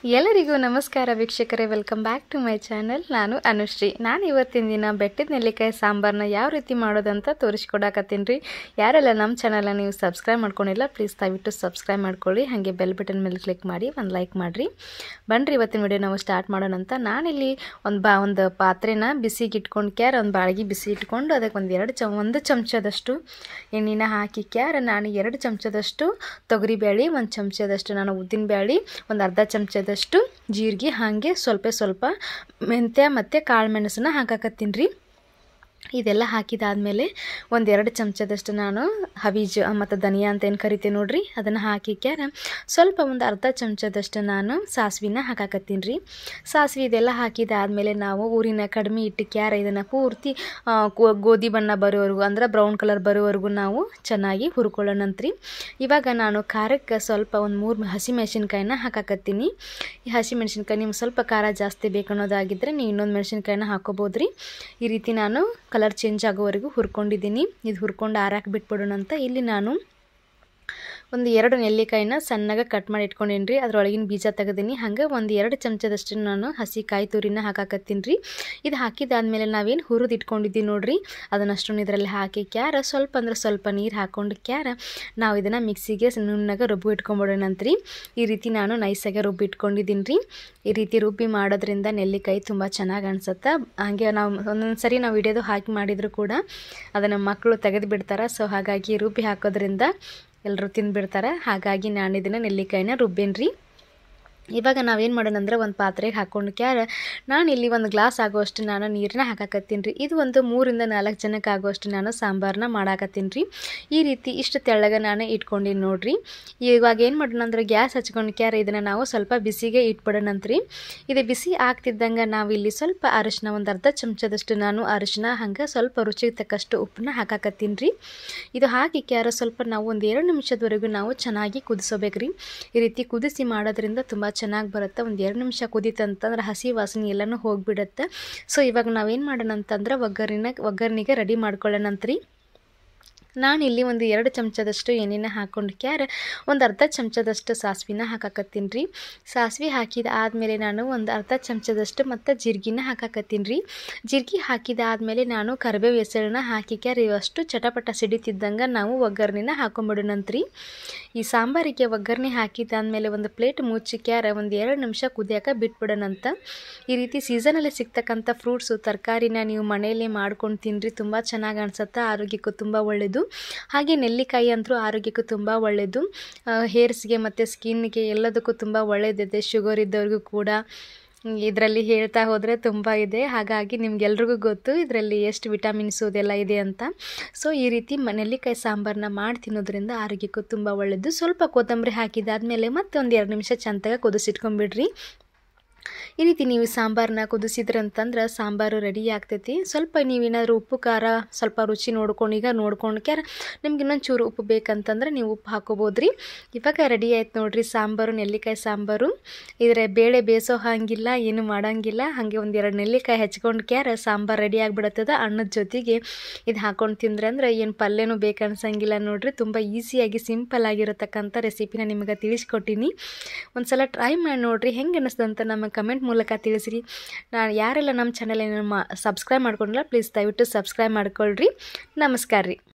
ಎಲ್ಲರಿಗೂ ನಮಸ್ಕಾರ ವೀಕ್ಷಕರೇ, welcome back to my channel. ನಾನು ಅನುಶ್ರೀ. ನಾನು ಇವತ್ತಿನ ದಿನ ಬೆಟ್ಟದ ನೆಲ್ಲಿಕಾಯಿ ಸಾಂಬಾರನ್ನ ಯಾವ ರೀತಿ ಮಾಡೋದಂತ ತೋರಿಸ್ಕೊಡಕತ್ತೀನಿ ರೀ. ಯಾರೆಲ್ಲ ನಮ್ಮ ಚಾನಲ್ನ ನೀವು ಸಬ್ಸ್ಕ್ರೈಬ್ ಮಾಡ್ಕೊಂಡಿಲ್ಲ, ಪ್ಲೀಸ್ ದಯವಿಟ್ಟು ಸಬ್ಸ್ಕ್ರೈಬ್ ಮಾಡ್ಕೊಳ್ಳಿ. ಹಾಗೆ ಬೆಲ್ ಬಟನ್ ಮೇಲೆ ಕ್ಲಿಕ್ ಮಾಡಿ ಒಂದು ಲೈಕ್ ಮಾಡಿರಿ. ಬನ್ನಿರಿ ಇವತ್ತಿನ ವಿಡಿಯೋ ನಾವು ಸ್ಟಾರ್ಟ್ ಮಾಡೋಣಂತ. ನಾನಿಲ್ಲಿ ಒಂದು ಪಾತ್ರೆನ ಬಿಸಿಗೆ ಇಟ್ಕೊಂಡು ಒಂದು ಬಾಳಿಗೆ ಬಿಸಿ ಇಟ್ಕೊಂಡು ಅದಕ್ಕೆ ಒಂದು ಚಮಚದಷ್ಟು ಎಣ್ಣೆನ ಹಾಕಿ ನಾನು 2 ಚಮಚದಷ್ಟು ತೊಗರಿಬೇಳೆ, 1 ಚಮಚದಷ್ಟು ನಾನು ಉದ್ದಿನಬೇಳೆ, ಒಂದು ಅರ್ಧ ಚಮಚದಷ್ಟು ಜೀರಿಗೆ, ಹಾಗೆ ಸ್ವಲ್ಪ ಮೆಂತ್ಯ ಮತ್ತು ಕಾಳು ಮೆಣಸನ್ನ ಹಾಕಾಕತ್ತೀನಿ ರೀ. ಇದೆಲ್ಲ ಹಾಕಿದಾದ್ಮೇಲೆ 1-2 ಚಮಚದಷ್ಟು ನಾನು ಹವೀಜ್ ಮತ್ತು ಧನಿಯಾ ಅಂತ ಏನು ಕರಿತೀವಿ ನೋಡ್ರಿ, ಅದನ್ನು ಹಾಕಿ ಸ್ವಲ್ಪ ಒಂದು ಅರ್ಧ ಚಮಚದಷ್ಟು ನಾನು ಸಾಸಿವೆನ ಹಾಕಾಕತ್ತೀನಿ ರೀ. ಸಾಸಿವೆ ಇದೆಲ್ಲ ಹಾಕಿದಾದ್ಮೇಲೆ ನಾವು ಊರಿನ ಕಡಿಮೆ ಇಟ್ಟು ಇದನ್ನು ಪೂರ್ತಿ ಗೋಧಿ ಬಣ್ಣ ಬರೋವರೆಗೂ, ಅಂದ್ರೆ ಬ್ರೌನ್ ಕಲರ್ ಬರೋವರೆಗೂ ನಾವು ಚೆನ್ನಾಗಿ ಹುರ್ಕೊಳ್ಳೋಣಂತ್ರಿ. ಇವಾಗ ನಾನು ಖಾರಕ್ಕೆ ಸ್ವಲ್ಪ ಒಂದು 3 ಹಸಿಮೆಣಸಿನ್ಕಾಯಿನ ಹಾಕಾಕತ್ತೀನಿ. ಈ ಹಸಿಮೆಣಸಿನ್ಕಾಯಿ ನಿಮ್ಗೆ ಸ್ವಲ್ಪ ಖಾರ ಜಾಸ್ತಿ ಬೇಕನ್ನೋದಾಗಿದ್ದರೆ ನೀವು ಇನ್ನೊಂದು ಮೆಣಸಿನ್ಕಾಯಿನ ಹಾಕೋಬೋದು ರೀ. ಈ ರೀತಿ ನಾನು ಕಲರ್ ಚೇಂಜ್ ಆಗೋವರೆಗೂ ಹುರ್ಕೊಂಡಿದ್ದೀನಿ. ಇದು ಹುರ್ಕೊಂಡು ಆರಾಕ್ ಬಿಟ್ಬಿಡೋಣ ಅಂತ ಇಲ್ಲಿ ನಾನು 1-2 ನೆಲ್ಲಿಕಾಯಿನ ಸಣ್ಣಗೆ ಕಟ್ ಮಾಡಿ ಇಟ್ಕೊಂಡೀನಿ ರೀ. ಅದರೊಳಗಿನ ಬೀಜ ತೆಗೆದೀನಿ. ಹಾಗೆ 1-2 ಚಮಚದಷ್ಟು ನಾನು ಹಸಿ ಕಾಯಿ ತುರಿನ ಹಾಕಾಕತ್ತೀನಿ ರೀ. ಇದು ಹಾಕಿದಾದ್ಮೇಲೆ ನಾವೇನು ಹುರಿದು ಇಟ್ಕೊಂಡಿದ್ದೀವಿ ನೋಡ್ರಿ, ಅದನ್ನಷ್ಟು ಇದರಲ್ಲಿ ಹಾಕಿ ಸ್ವಲ್ಪ ನೀರು ಹಾಕ್ಕೊಂಡು ನಾವು ಇದನ್ನು ಮಿಕ್ಸಿಗೆ ನುಣ್ಣಗೆ ರುಬ್ಬಿ ಇಟ್ಕೊಂಡ್ಬಿಡೋಣಂತ್ರಿ. ಈ ರೀತಿ ನಾನು ನೈಸಾಗೆ ರುಬ್ಬಿ ಇಟ್ಕೊಂಡಿದ್ದೀನಿ ರೀ. ಈ ರೀತಿ ರುಬ್ಬಿ ಮಾಡೋದ್ರಿಂದ ನೆಲ್ಲಿಕಾಯಿ ತುಂಬ ಚೆನ್ನಾಗಿ ಅನ್ಸುತ್ತೆ. ಹಾಗೆ ನಾವು ಒಂದೊಂದು ಸರಿ ನಾವು ವಿಡಿಯೋದು ಹಾಕಿ ಮಾಡಿದರೂ ಕೂಡ ಅದನ್ನು ಮಕ್ಕಳು ತೆಗೆದು ಬಿಡ್ತಾರೆ. ಸೊ ಹಾಗಾಗಿ ರುಬ್ಬಿ ಹಾಕೋದ್ರಿಂದ ಎಲ್ಲರೂ ತಿಂದುಬಿಡ್ತಾರೆ. ಹಾಗಾಗಿ ನಾನು ಇದನ್ನು ನೆಲ್ಲಿಕಾಯಿನ ರುಬ್ಬೇನಿ ರೀ. ಇವಾಗ ನಾವೇನು ಮಾಡೋಣ ಅಂದರೆ ಒಂದು ಪಾತ್ರೆಗೆ ಹಾಕ್ಕೊಂಡು ನಾನು ಇಲ್ಲಿ 1 ಗ್ಲಾಸ್ ಆಗೋಷ್ಟು ನಾನು ನೀರನ್ನ ಹಾಕಾಕತ್ತೀನಿ ರೀ. ಇದು ಒಂದು 3-4 ಜನಕ್ಕೆ ಆಗೋಷ್ಟು ನಾನು ಸಾಂಬಾರನ್ನ ಮಾಡಾಕತ್ತೀನಿ ರೀ. ಈ ರೀತಿ ಇಷ್ಟು ತೆಳ್ಳಗೆ ನಾನು ಇಟ್ಕೊಂಡಿನಿ ನೋಡ್ರಿ. ಇವಾಗ ಏನು ಮಾಡೋಣ ಅಂದರೆ ಗ್ಯಾಸ್ ಹಚ್ಕೊಂಡು ಇದನ್ನು ನಾವು ಸ್ವಲ್ಪ ಬಿಸಿಗೆ ಇಟ್ಬಿಡೋಣಂತ್ರಿ. ಇದು ಬಿಸಿ ಆಗ್ತಿದ್ದಂಗೆ ನಾವು ಇಲ್ಲಿ ಸ್ವಲ್ಪ ಅರಿಶಿನ, ಒಂದು ಅರ್ಧ ಚಮಚದಷ್ಟು ನಾನು ಅರಿಶಿನ, ಹಂಗೆ ಸ್ವಲ್ಪ ರುಚಿಗೆ ತಕ್ಕಷ್ಟು ಉಪ್ಪನ್ನ ಹಾಕಾಕತ್ತೀನಿ ರೀ. ಇದು ಹಾಕಿ ಸ್ವಲ್ಪ ನಾವು 1-2 ನಿಮಿಷದವರೆಗೂ ನಾವು ಚೆನ್ನಾಗಿ ಕುದಿಸೋಬೇಕು ರೀ. ಈ ರೀತಿ ಕುದಿಸಿ ಮಾಡೋದ್ರಿಂದ ತುಂಬ ಚೆನ್ನಾಗಿ ಬರುತ್ತೆ. 1-2 ನಿಮಿಷ ಕುದೀತಂತಂದ್ರೆ ಹಸಿ ವಾಸನೆ ಎಲ್ಲನೂ ಹೋಗಿಬಿಡುತ್ತೆ. ಸೊ ಇವಾಗ ನಾವೇನು ಮಾಡೋಣ ಅಂತಂದ್ರೆ ಒಗ್ಗರಣೆಗೆ ರೆಡಿ ಮಾಡ್ಕೊಳ್ಳೋಣಂತ್ರಿ. ನಾನಿಲ್ಲಿ 1-2 ಚಮಚದಷ್ಟು ಎಣ್ಣೆನ ಹಾಕ್ಕೊಂಡು ಒಂದು ಅರ್ಧ ಚಮಚದಷ್ಟು ಸಾಸಿವೆನ ಹಾಕಾಕತ್ತೀನಿ ರೀ. ಸಾಸಿವೆ ಹಾಕಿದ ಆದಮೇಲೆ ನಾನು ಒಂದು ಅರ್ಧ ಚಮಚದಷ್ಟು ಮತ್ತು ಜೀರಿಗೆನ ಹಾಕಾಕತ್ತೀನಿ ರೀ. ಜೀರಿಗೆ ಹಾಕಿದ ಆದಮೇಲೆ ನಾನು ಕರಿಬೇವು ಹೆಸರನ್ನ ಹಾಕಿ ಅಷ್ಟು ಚಟಪಟ ಸಿಡಿತಿದ್ದಂಗೆ ನಾವು ಒಗ್ಗರಣೆನ ಹಾಕೊಂಡ್ಬಿಡೋಣಂತ್ರಿ. ಈ ಸಾಂಬಾರಿಗೆ ಒಗ್ಗರಣೆ ಹಾಕಿದಾದ್ಮೇಲೆ ಒಂದು ಪ್ಲೇಟ್ ಮುಚ್ಚಿ 1-2 ನಿಮಿಷ ಕುದಿಯೋಕೆ ಬಿಟ್ಬಿಡೋಣಂತ. ಈ ರೀತಿ ಸೀಸನಲ್ಲಿ ಸಿಗ್ತಕ್ಕಂಥ ಫ್ರೂಟ್ಸು, ತರಕಾರಿನ ನೀವು ಮನೆಯಲ್ಲೇ ಮಾಡ್ಕೊಂಡು ತಿನ್ನಿರಿ, ತುಂಬ ಚೆನ್ನಾಗಿ ಅನಿಸುತ್ತೆ. ಆರೋಗ್ಯಕ್ಕೂ ತುಂಬ ಒಳ್ಳೆಯದು. ಹಾಗೆ ನೆಲ್ಲಿಕಾಯಿ ಅಂತೂ ಆರೋಗ್ಯಕ್ಕೂ ತುಂಬ ಒಳ್ಳೆಯದು. ಹೇರ್ಸ್ಗೆ ಮತ್ತು ಸ್ಕಿನ್ಗೆ ಎಲ್ಲದಕ್ಕೂ ತುಂಬ ಒಳ್ಳೆಯದಿದೆ. ಶುಗರ್ ಇದ್ದವ್ರಿಗೂ ಕೂಡ ಇದರಲ್ಲಿ ಹೇಳ್ತಾ ಹೋದರೆ ತುಂಬ ಇದೆ. ಹಾಗಾಗಿ ನಿಮ್ಗೆಲ್ರಿಗೂ ಗೊತ್ತು ಇದರಲ್ಲಿ ಎಷ್ಟು ವಿಟಮಿನ್ಸು ಅದೆಲ್ಲ ಇದೆ ಅಂತ. ಸೊ ಈ ರೀತಿ ನೆಲ್ಲಿಕಾಯಿ ಸಾಂಬಾರನ್ನ ಮಾಡಿ ತಿನ್ನೋದ್ರಿಂದ ಆರೋಗ್ಯಕ್ಕೂ ತುಂಬ ಒಳ್ಳೆಯದು. ಸ್ವಲ್ಪ ಕೊತ್ತಂಬರಿ ಹಾಕಿದಾದ್ಮೇಲೆ ಮತ್ತೆ 1-2 ನಿಮಿಷ ಚಂದಾಗ ಕುದಿಸಿಟ್ಕೊಂಡ್ಬಿಡ್ರಿ. ಈ ರೀತಿ ನೀವು ಸಾಂಬಾರನ್ನ ಕುದಿಸಿದ್ರಂತಂದ್ರೆ ಸಾಂಬಾರು ರೆಡಿ ಆಗ್ತೈತಿ. ಸ್ವಲ್ಪ ನೀವೇನಾದರೂ ಉಪ್ಪು ಖಾರ ಸ್ವಲ್ಪ ರುಚಿ ನೋಡ್ಕೊಂಡು ನಿಮ್ಗೆ ಇನ್ನೊಂದು ಚೂರು ಉಪ್ಪು ಬೇಕಂತಂದ್ರೆ ನೀವು ಉಪ್ಪು ಹಾಕೋಬೋದು ರೀ. ಇವಾಗ ರೆಡಿ ಆಯ್ತು ನೋಡಿರಿ ಸಾಂಬಾರು, ನೆಲ್ಲಿಕಾಯಿ ಸಾಂಬಾರು. ಇದರ ಬೇಳೆ ಬೇಯಿಸೋ ಹಾಗಿಲ್ಲ, ಏನು ಮಾಡೋಂಗಿಲ್ಲ. ಹಾಗೆ 1-2 ನೆಲ್ಲಿಕಾಯಿ ಹೆಚ್ಕೊಂಡು ಸಾಂಬಾರು ರೆಡಿ ಆಗಿಬಿಡುತ್ತದೆ. ಅನ್ನದ ಜೊತೆಗೆ ಇದು ಹಾಕ್ಕೊಂಡು ತಿಂದ್ರೆ ಅಂದರೆ ಏನು ಪಲ್ಯನೂ ಬೇಕನ್ಸಂಗಿಲ್ಲ ನೋಡಿರಿ. ತುಂಬ ಈಸಿಯಾಗಿ ಸಿಂಪಲ್ ಆಗಿರತಕ್ಕಂಥ ರೆಸಿಪಿನ ನಿಮಗೆ ತಿಳಿಸ್ಕೊಟ್ಟಿನಿ. ಒಂದು ಸಲ ಟ್ರೈ ಮಾಡಿ ನೋಡಿರಿ, ಹೆಂಗೆ ಅನ್ನಿಸ್ತಂತ ನಮಗೆ ಕಮೆಂಟ್ ಮೂಲಕ ತಿಳಿಸಿರಿ. ನಾನು ಯಾರೆಲ್ಲ ನಮ್ಮ ಚಾನಲ್ ಸಬ್ಸ್ಕ್ರೈಬ್ ಮಾಡ್ಕೊಂಡಿಲ್ಲ, ಪ್ಲೀಸ್ ದಯವಿಟ್ಟು ಸಬ್ಸ್ಕ್ರೈಬ್ ಮಾಡ್ಕೊಳ್ರಿ. ನಮಸ್ಕಾರ ರೀ.